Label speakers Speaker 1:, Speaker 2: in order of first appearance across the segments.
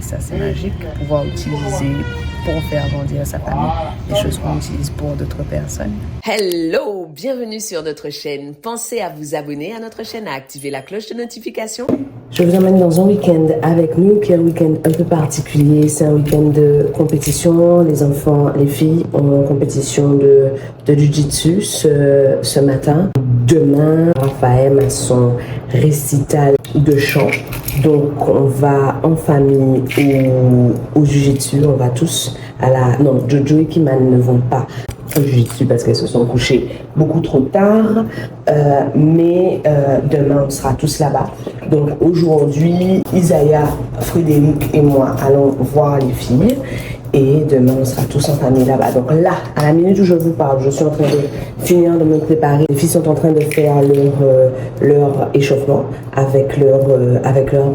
Speaker 1: ça, c'est magique. Pouvoir utiliser pour faire grandir sa famille des choses qu'on utilise pour d'autres personnes.
Speaker 2: Hello! Bienvenue sur notre chaîne. Pensez à vous abonner à notre chaîne, à activer la cloche de notification.
Speaker 1: Je vous emmène dans un week-end avec nous, qui est un week-end un peu particulier. C'est un week-end de compétition. Les enfants, les filles ont compétition de jiu-jitsu ce matin. Demain, Raphaël a son récital de chant. Donc, on va en famille au jiu-jitsu. On va tous à la... Non, Jojo et Kiman ne vont pas au jiu-jitsu parce qu'elles se sont couchées beaucoup trop tard. Mais demain, on sera tous là-bas. Donc, aujourd'hui, Isaiah, Frédéric et moi allons voir les filles. Et demain, on sera tous en famille là-bas. Donc là, à la minute où je vous parle, je suis en train de finir de me préparer. Les filles sont en train de faire leur échauffement avec leur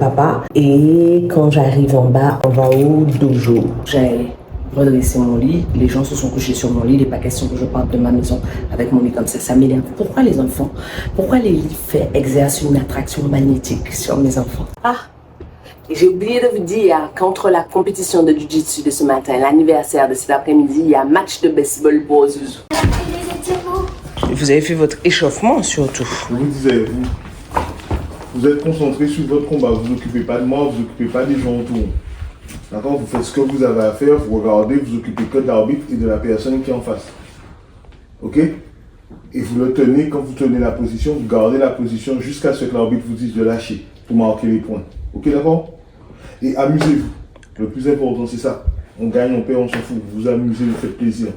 Speaker 1: papa. Et quand j'arrive en bas, on va au dojo. J'ai redressé mon lit. Les gens se sont couchés sur mon lit. Il n'est pas question que je parte de ma maison avec mon lit comme ça. Ça m'énerve. Pourquoi les enfants? Pourquoi les lits exercent une attraction magnétique sur mes enfants? Ah! J'ai oublié de vous dire qu'entre la compétition de jiu-jitsu de ce matin et l'anniversaire de cet après-midi, il y a un match de baseball pour Zouzou. Vous avez fait votre échauffement surtout.
Speaker 3: Je vous disais, vous êtes concentré sur votre combat, vous vous occupez pas de moi, vous vous occupez pas des gens autour. D'accord? Vous faites ce que vous avez à faire, vous regardez, vous occupez que de l'arbitre et de la personne qui est en face. Ok? Et vous le tenez, quand vous tenez la position, vous gardez la position jusqu'à ce que l'arbitre vous dise de lâcher pour marquer les points. Ok, d'accord? Et amusez-vous. Le plus important, c'est ça. On gagne, on perd, on s'en fout. Vous vous amusez, vous faites plaisir.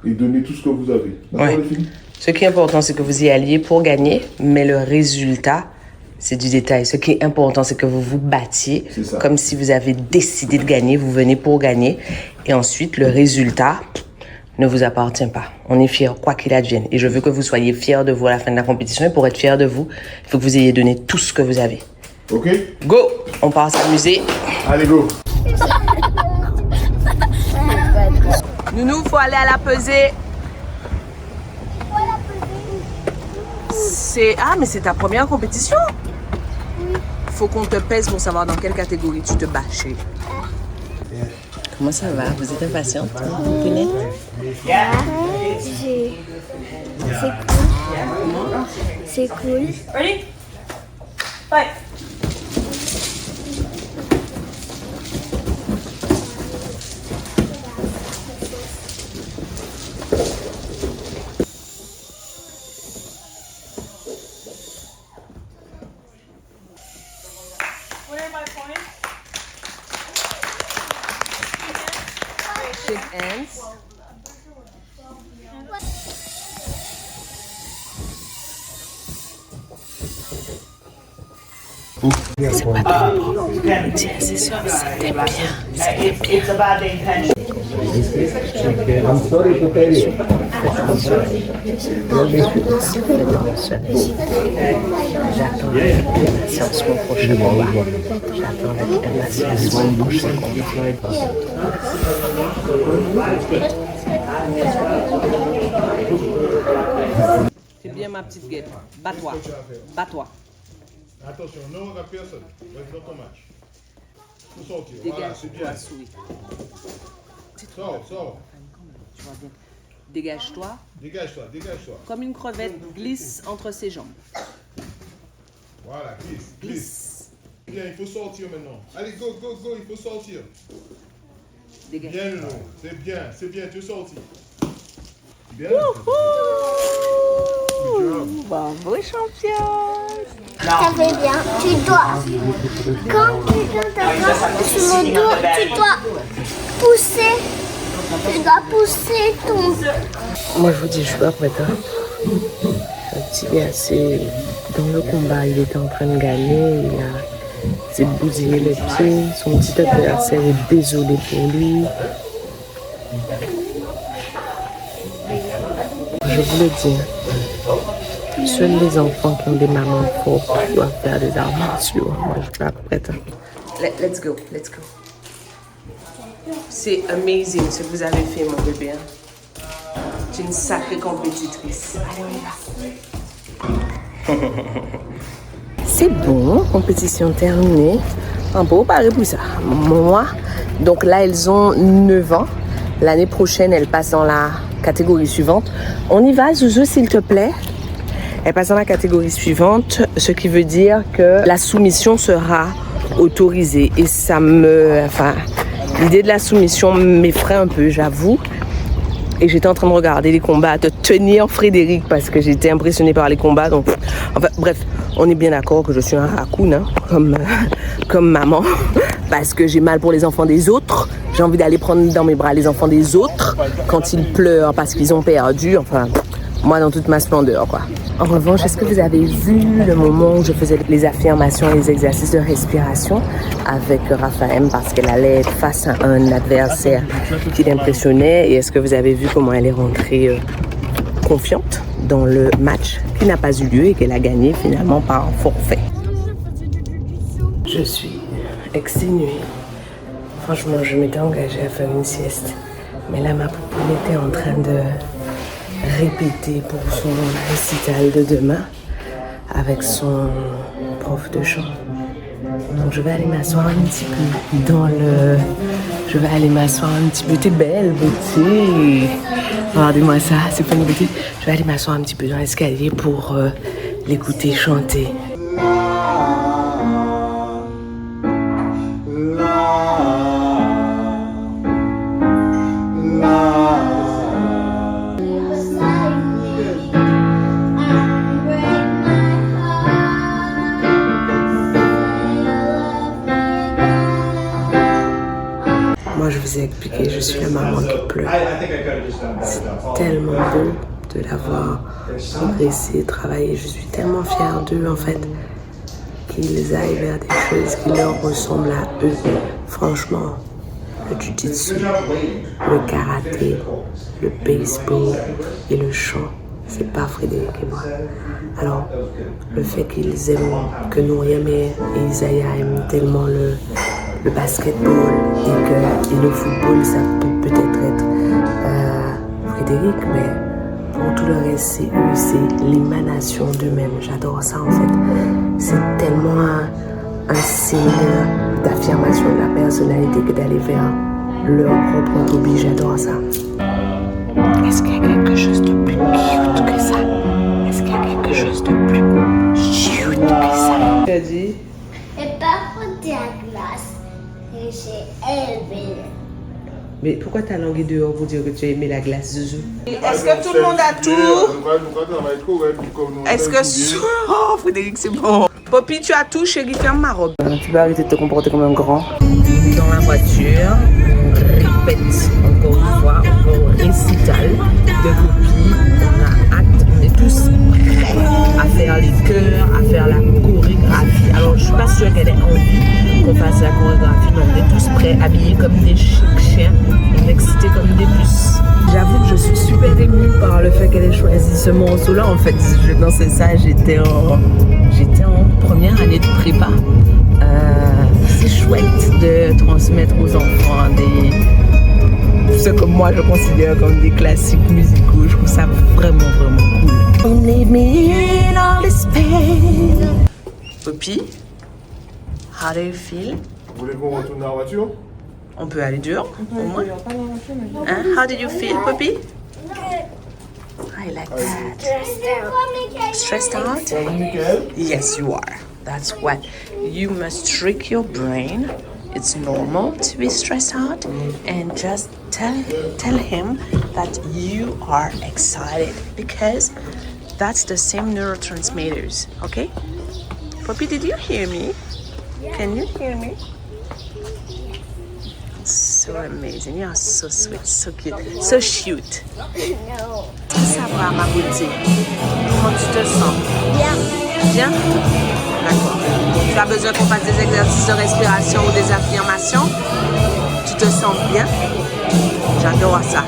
Speaker 3: Et donnez tout ce que vous avez. D'accord,
Speaker 2: Ouais.
Speaker 3: les filles?
Speaker 2: Ce qui est important, c'est que vous y alliez pour gagner, mais le résultat, c'est du détail. Ce qui est important, c'est que vous vous battiez comme si vous avez décidé de gagner. Vous venez pour gagner. Et ensuite, le résultat ne vous appartient pas. On est fiers, quoi qu'il advienne. Et je veux que vous soyez fiers de vous à la fin de la compétition. Et pour être fiers de vous, il faut que vous ayez donné tout ce que vous avez.
Speaker 3: Ok?
Speaker 2: Go! On part s'amuser.
Speaker 3: Allez, go!
Speaker 2: Nounou, faut aller à la pesée. Ah, mais c'est ta première compétition? Oui. Faut qu'on te pèse pour savoir dans quelle catégorie tu te bats, chérie. Comment ça va? Vous êtes impatiente, Pounette?
Speaker 4: C'est cool.
Speaker 5: Ready? Fight. What are my points?
Speaker 2: Shake hands. C'est pas trop beau. Tiens, c'est sûr, c'était bien. C'était bien.
Speaker 6: I'm sorry to tell you.
Speaker 1: J'attends avec impatience mon prochain combat. J'attends avec impatience mon prochain combat.
Speaker 2: C'est bien ma petite guêpe. Bats-toi. Bats-toi.
Speaker 3: Attention, non, on n'a personne. Reste dans ton match. Faut sortir. Voilà,
Speaker 2: Dégage,
Speaker 3: c'est bien. Sors, sors.
Speaker 2: Tu vois bien. Dégage-toi.
Speaker 3: Dégage-toi, dégage-toi.
Speaker 2: Comme une crevette, glisse entre ses jambes.
Speaker 3: Voilà, glisse, glisse.
Speaker 2: Glisse.
Speaker 3: Bien, il faut sortir maintenant. Allez, go, go, go, il faut sortir.
Speaker 2: Dégage.
Speaker 3: Bien, Lolo. C'est bien, tu es sorti. Bien.
Speaker 2: Bravo, championne.
Speaker 4: Ça fait bien. Tu dois, quand quelqu'un t'attrape sur le dos, tu dois pousser. Tu dois pousser ton...
Speaker 1: Moi, je vous dis, je suis pas prête. C'est dans le combat, il était en train de gagner. Il s'est bousillé les pieds. Son petit adversaire est désolé pour lui. Je vous le dis, seuls les enfants qui ont des mamans fortes doivent faire des arts martiaux. Moi, je suis pas prête.
Speaker 2: Let's go, let's go. C'est amazing ce que vous avez fait, mon bébé. Tu es une sacrée compétitrice. Allez, on y va.
Speaker 1: C'est bon, compétition terminée.
Speaker 2: Un peu pareil pour ça. Moi, donc là, elles ont 9 ans. L'année prochaine, elles passent dans la catégorie suivante. On y va, Zouzou, s'il te plaît. Elles passent dans la catégorie suivante, ce qui veut dire que la soumission sera autorisée. Et ça me... Enfin, l'idée de la soumission m'effraie un peu, j'avoue. Et j'étais en train de regarder les combats, de tenir Frédéric parce que j'étais impressionnée par les combats. Donc, enfin, bref, on est bien d'accord que je suis un raccoon, hein, comme maman, parce que j'ai mal pour les enfants des autres. J'ai envie d'aller prendre dans mes bras les enfants des autres quand ils pleurent parce qu'ils ont perdu. Enfin, moi dans toute ma splendeur, quoi. En revanche, est-ce que vous avez vu le moment où je faisais les affirmations et les exercices de respiration avec Raphaël parce qu'elle allait être face à un adversaire qui l'impressionnait? Et est-ce que vous avez vu comment elle est rentrée confiante dans le match qui n'a pas eu lieu et qu'elle a gagné finalement par forfait? Je suis exténuée. Franchement, je m'étais engagée à faire une sieste. Mais là, ma poupée était en train de répéter pour son récital de demain avec son prof de chant. Donc je vais aller m'asseoir un petit peu dans le... Je vais aller m'asseoir un petit peu. T'es belle, beauté. Regardez-moi ça, c'est pas une beauté. Je vais aller m'asseoir un petit peu dans l'escalier pour l'écouter chanter. Moi, je vous ai expliqué, je suis la maman qui pleure. C'est tellement beau de l'avoir progressé, travaillé. Je suis tellement fière d'eux, en fait, qu'ils aillent vers des choses qui leur ressemblent à eux. Franchement, le jiu-jitsu, le karaté, le baseball et le chant, c'est pas Frédéric et moi. Alors, le fait qu'ils aiment, que Nouriam et Isaiah aiment tellement le basketball et le football, ça peut peut-être être Frédéric, mais pour tout le reste, c'est eux, c'est l'émanation d'eux-mêmes. J'adore ça en fait. C'est tellement un signe d'affirmation de la personnalité que d'aller vers leur propre hobby. J'adore ça. Est-ce qu'il y a quelque chose de plus cute que ça? Est-ce qu'il y a quelque chose de plus cute que ça? Tu as dit?
Speaker 4: Et parfois de la glace. Et j'ai aimé.
Speaker 2: Mais pourquoi ta langue est dehors pour dire que tu as aimé la glace, Zouzou? Est-ce que tout le monde a tout? Est-ce que... Oh, Frédéric, c'est bon. Poppy, tu as tout, chérie, ferme ma robe. Tu vas arrêter de te comporter comme un grand. Dans la voiture, on répète encore une fois, encore récital de Poppy. On a hâte, on est tous prêts à faire les chœurs, à faire la chorégraphie. Alors, je suis pas sûre qu'elle ait envie qu'on fasse la chorégraphie, mais on est tous prêts, habillés comme des chiens, excités comme des puces. J'avoue que je suis super émue par le fait qu'elle ait choisi ce morceau-là. En fait, je dansais ça, j'étais en première année de prépa. C'est chouette de transmettre aux enfants ce que moi je considère comme des classiques musicaux. Je trouve ça vraiment, vraiment cool. Don't leave me in all this pain. Poppy, how do you feel?
Speaker 3: Vous voulez qu'on retourne dans la voiture?
Speaker 2: On peut aller dehors, au moins. Hein? How did you feel, Poppy? I like that. Stressed out? Yes, you are. That's what. You must trick your brain. It's normal to be stressed out, and just tell him that you are excited because that's the same neurotransmitters. Okay? Poppy, did you hear me? Can you hear me? So amazing. You are so sweet, so cute, so cute.
Speaker 4: No.
Speaker 2: Ça va, ma beauté. Comment tu te sens?
Speaker 4: Bien.
Speaker 2: Bien? D'accord. Tu as besoin qu'on fasse des exercices de respiration ou des affirmations? Tu te sens bien? J'adore ça.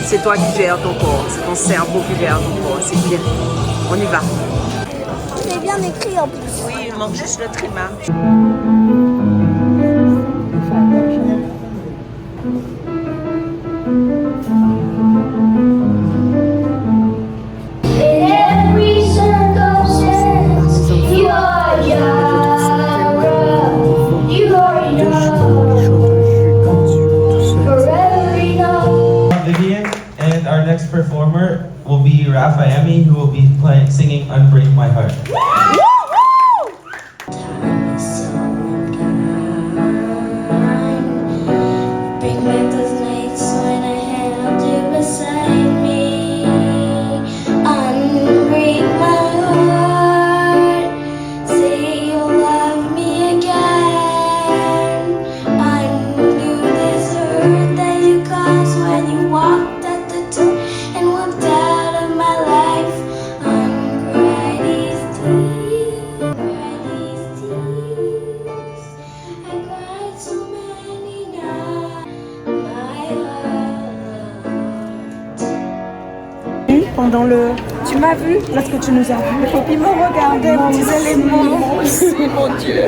Speaker 2: C'est toi qui gères ton corps. C'est ton cerveau qui gère ton corps. C'est bien. On y va.
Speaker 4: C'est bien écrit en plus.
Speaker 2: Oui, il manque juste le trimmer.
Speaker 7: performer will be Rafaemi, who will be singing Unbreak My Heart.
Speaker 8: Pendant le... Tu m'as vu lorsque tu nous as vus. Et puis me regardait, me disait les mots. Moi aussi, mon Dieu.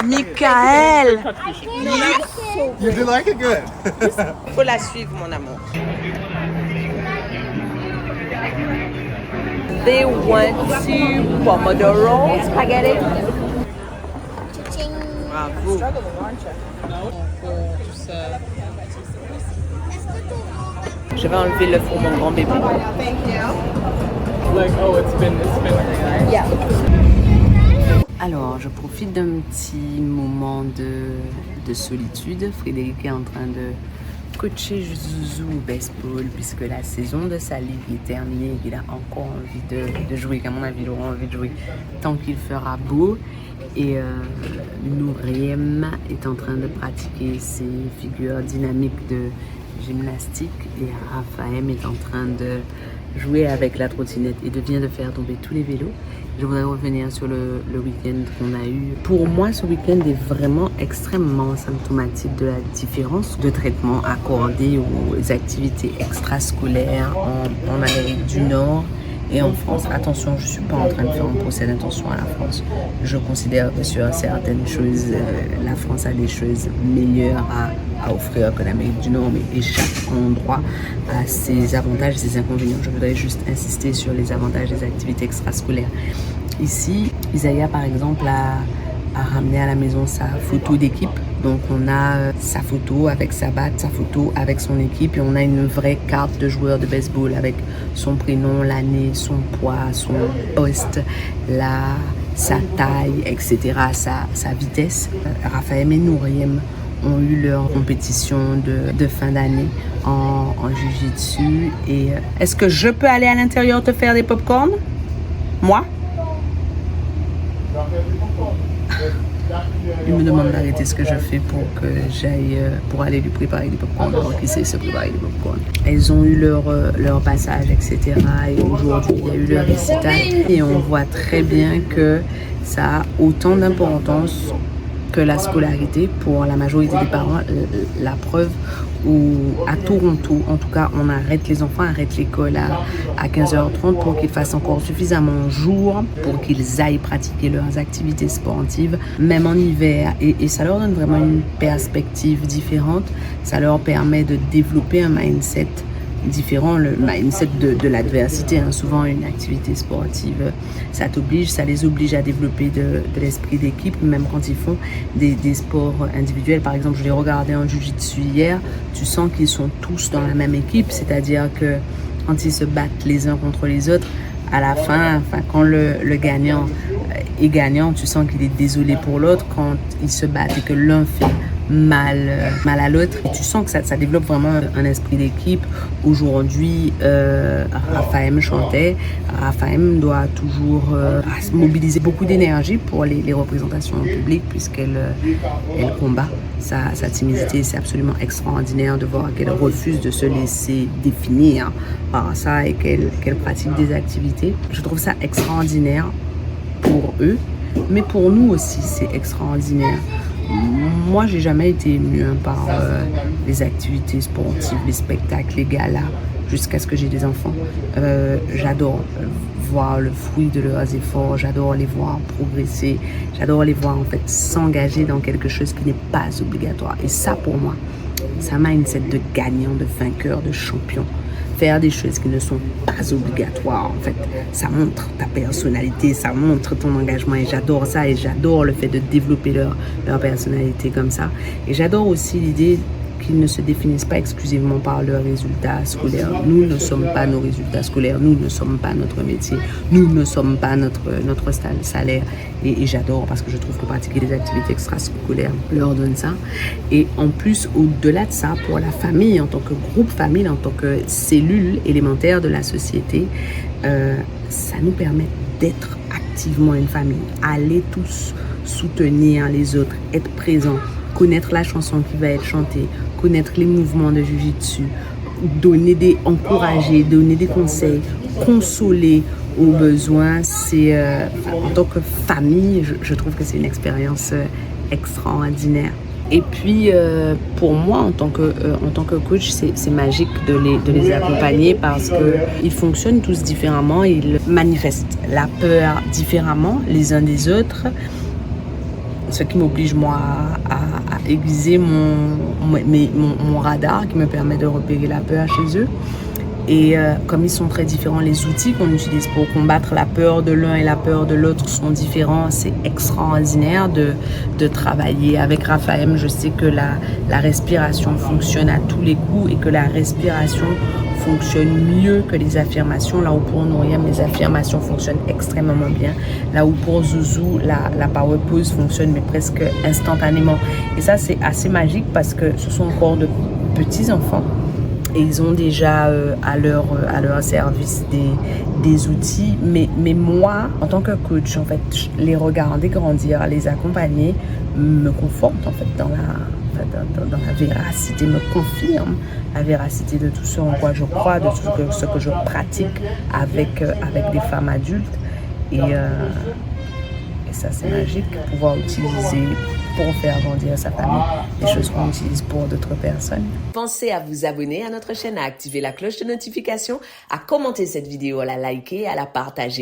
Speaker 2: Michael!
Speaker 3: You did like it? Good.
Speaker 2: Faut la suivre, mon amour. They went to Pomodoro Spaghetti. Bravo. Je vais enlever le pour mon grand bébé. Alors, je profite d'un petit moment de solitude. Frédéric est en train de coacher Zouzou au baseball puisque la saison de sa ligue est terminée. Il a encore envie de jouer. À mon avis, il aura envie de jouer tant qu'il fera beau. Et Nouriem est en train de pratiquer ses figures dynamiques de gymnastique et Raphaël est en train de jouer avec la trottinette et vient de faire tomber tous les vélos. Je voudrais revenir sur le week-end qu'on a eu. Pour moi, ce week-end est vraiment extrêmement symptomatique de la différence de traitement accordé aux activités extrascolaires en Amérique du Nord et en France. Attention, je ne suis pas en train de faire un procès d'intention à la France. Je considère que sur certaines choses, la France a des choses meilleures à offrir que l'Amérique du Nord, mais chaque endroit a ses avantages et ses inconvénients. Je voudrais juste insister sur les avantages des activités extrascolaires. Ici, Isaiah, par exemple, a ramené à la maison sa photo d'équipe. Donc on a sa photo avec sa batte, sa photo avec son équipe et on a une vraie carte de joueur de baseball avec son prénom, l'année, son poids, son poste, sa taille, etc., sa vitesse. Raphaël et Nouriem ont eu leur compétition de fin d'année en jiu-jitsu. Et est-ce que je peux aller à l'intérieur te faire des pop-corn? Moi? Il me demande d'arrêter ce que je fais pour que j'aille pour aller lui préparer des pop-corn alors qu'il sait se préparer des pop-corn. Elles ont eu leur passage, etc. Et aujourd'hui, il y a eu leur récital. Et on voit très bien que ça a autant d'importance que la scolarité pour la majorité des parents. La preuve où à Toronto, en tout cas, on arrête les enfants, arrête l'école à 15h30 pour qu'ils fassent encore suffisamment jour pour qu'ils aillent pratiquer leurs activités sportives, même en hiver. Et ça leur donne vraiment une perspective différente. Ça leur permet de développer un mindset différent, le mindset de l'adversité. Souvent, une activité sportive, ça les oblige à développer de l'esprit d'équipe, même quand ils font des sports individuels. Par exemple, je les regardais en jiu-jitsu hier, tu sens qu'ils sont tous dans la même équipe, c'est-à-dire que quand ils se battent les uns contre les autres, à la fin, quand le gagnant est gagnant, tu sens qu'il est désolé pour l'autre. Quand ils se battent et que l'un fait mal à l'autre, tu sens que ça développe vraiment un esprit d'équipe. Aujourd'hui, Raphaël chantait. Raphaël doit toujours mobiliser beaucoup d'énergie pour les représentations en public puisqu'elle combat sa timidité. C'est absolument extraordinaire de voir qu'elle refuse de se laisser définir par ça et qu'elle pratique des activités. Je trouve ça extraordinaire pour eux, mais pour nous aussi c'est extraordinaire. Moi, j'ai jamais été émue par les activités sportives, les spectacles, les galas, jusqu'à ce que j'ai des enfants. J'adore voir le fruit de leurs efforts, j'adore les voir progresser, j'adore les voir en fait s'engager dans quelque chose qui n'est pas obligatoire. Et ça, pour moi, c'est un mindset de gagnant, de vainqueur, de champion.
Speaker 9: faire des choses qui ne sont pas obligatoires. En fait, ça montre ta personnalité, ça montre ton engagement et j'adore ça et j'adore le fait de développer leur personnalité comme ça. Et j'adore aussi l'idée qu'ils ne se définissent pas exclusivement par leurs résultats scolaires. Nous ne sommes pas nos résultats scolaires, nous ne sommes pas notre métier, nous ne sommes pas notre salaire. Et j'adore parce que je trouve que pratiquer des activités extrascolaires leur donne ça. Et en plus, au-delà de ça, pour la famille, en tant que groupe famille, en tant que cellule élémentaire de la société, ça nous permet d'être activement une famille, aller tous soutenir les autres, être présents, connaître la chanson qui va être chantée, connaître les mouvements de Jiu-Jitsu, encourager, donner des conseils, consoler aux besoins. C'est, en tant que famille, je trouve que c'est une expérience extraordinaire. Et puis, pour moi, en tant que coach, c'est magique de les accompagner parce qu'ils fonctionnent tous différemment, ils manifestent la peur différemment les uns des autres. Ce qui m'oblige, moi, à aiguiser mon radar, qui me permet de repérer la peur chez eux. Et comme ils sont très différents, les outils qu'on utilise pour combattre la peur de l'un et la peur de l'autre sont différents. C'est extraordinaire de travailler. Avec Raphaël, je sais que la respiration fonctionne à tous les coups et que la respiration fonctionne mieux que les affirmations. Là où pour Nouriam, les affirmations fonctionnent extrêmement bien. Là où pour Zouzou, la power pose fonctionne mais presque instantanément. Et ça, c'est assez magique parce que ce sont encore de petits enfants. Et ils ont déjà à leur service des outils. Mais moi, en tant que coach, en fait, les regarder grandir, les accompagner, me conforte en fait dans la véracité, me confirme la véracité de tout ce en quoi je crois, de tout ce que je pratique avec des femmes adultes. Et ça, c'est magique, pouvoir utiliser pour faire grandir sa famille des choses qu'on utilise pour d'autres personnes.
Speaker 2: Pensez à vous abonner à notre chaîne, à activer la cloche de notification, à commenter cette vidéo, à la liker, à la partager.